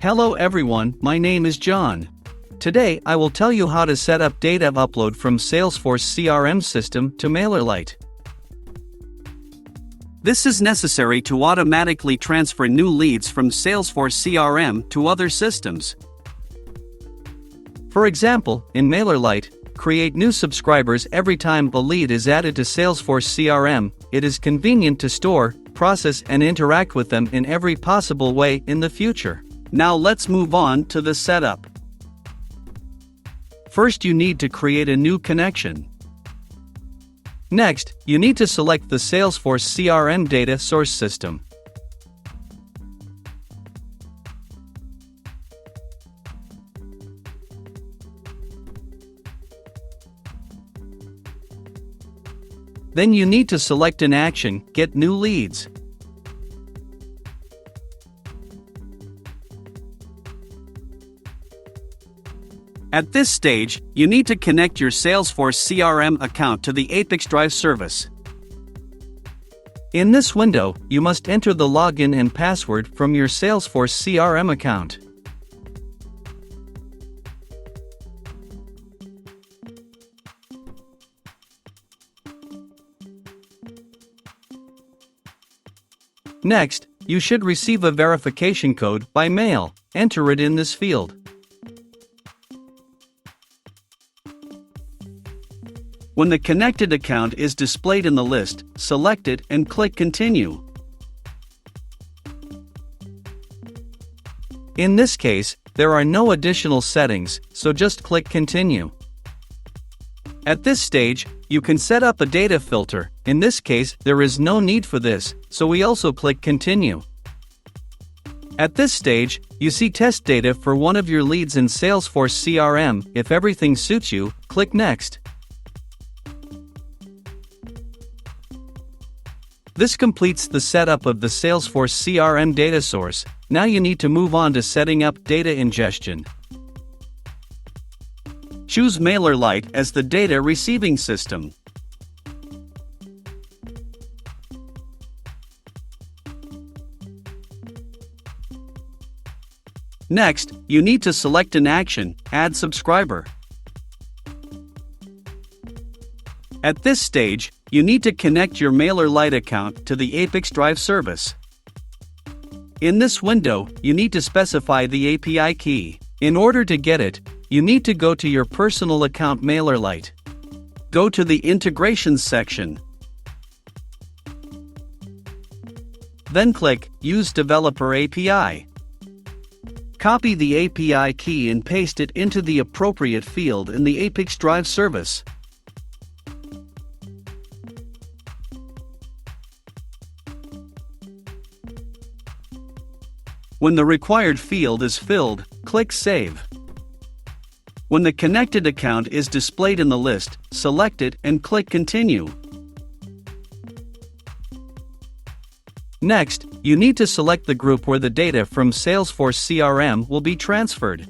Hello everyone, my name is John. Today I will tell you how to set up data upload from Salesforce CRM system to MailerLite. This is necessary to automatically transfer new leads from Salesforce CRM to other systems. For example, in MailerLite, create new subscribers every time a lead is added to Salesforce CRM. It is convenient to store, process and interact with them in every possible way in the future. Now let's move on to the setup. First, you need to create a new connection. Next, you need to select the Salesforce CRM data source system. Then you need to select an action, Get New Leads. At this stage, you need to connect your Salesforce CRM account to the ApiX-Drive service. In this window, you must enter the login and password from your Salesforce CRM account. Next, you should receive a verification code by mail. Enter it in this field. When the connected account is displayed in the list, select it and click Continue. In this case, there are no additional settings, so just click Continue. At this stage, you can set up a data filter. In this case, there is no need for this, so we also click Continue. At this stage, you see test data for one of your leads in Salesforce CRM. If everything suits you, click Next. This completes the setup of the Salesforce CRM data source. Now you need to move on to setting up data ingestion. Choose MailerLite as the data receiving system. Next, you need to select an action, Add Subscriber. At this stage, you need to connect your MailerLite account to the ApiX-Drive service. In this window, you need to specify the API key. In order to get it, you need to go to your personal account MailerLite. Go to the Integrations section. Then click Use Developer API. Copy the API key and paste it into the appropriate field in the ApiX-Drive service. When the required field is filled, click Save. When the connected account is displayed in the list, select it and click Continue. Next, you need to select the group where the data from Salesforce CRM will be transferred.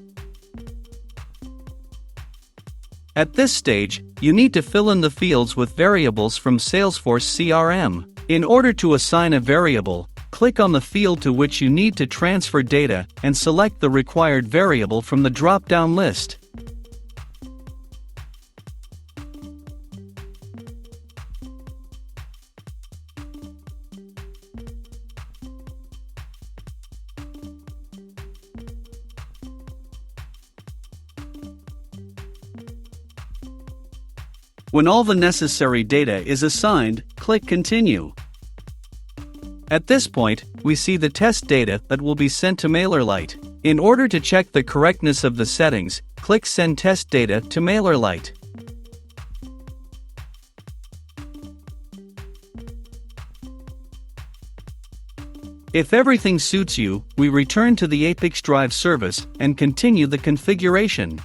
At this stage, you need to fill in the fields with variables from Salesforce CRM. In order to assign a variable, click on the field to which you need to transfer data and select the required variable from the drop-down list. When all the necessary data is assigned, click Continue. At this point, we see the test data that will be sent to MailerLite. In order to check the correctness of the settings, click Send Test Data to MailerLite. If everything suits you, we return to the ApiX-Drive service and continue the configuration.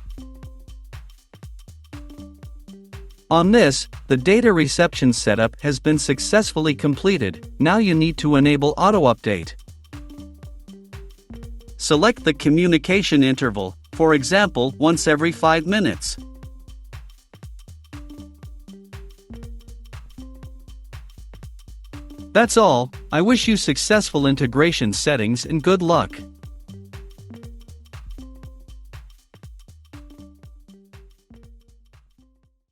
On this, the data reception setup has been successfully completed. Now you need to enable auto-update. Select the communication interval, for example, once every 5 minutes. That's all. I wish you successful integration settings and good luck.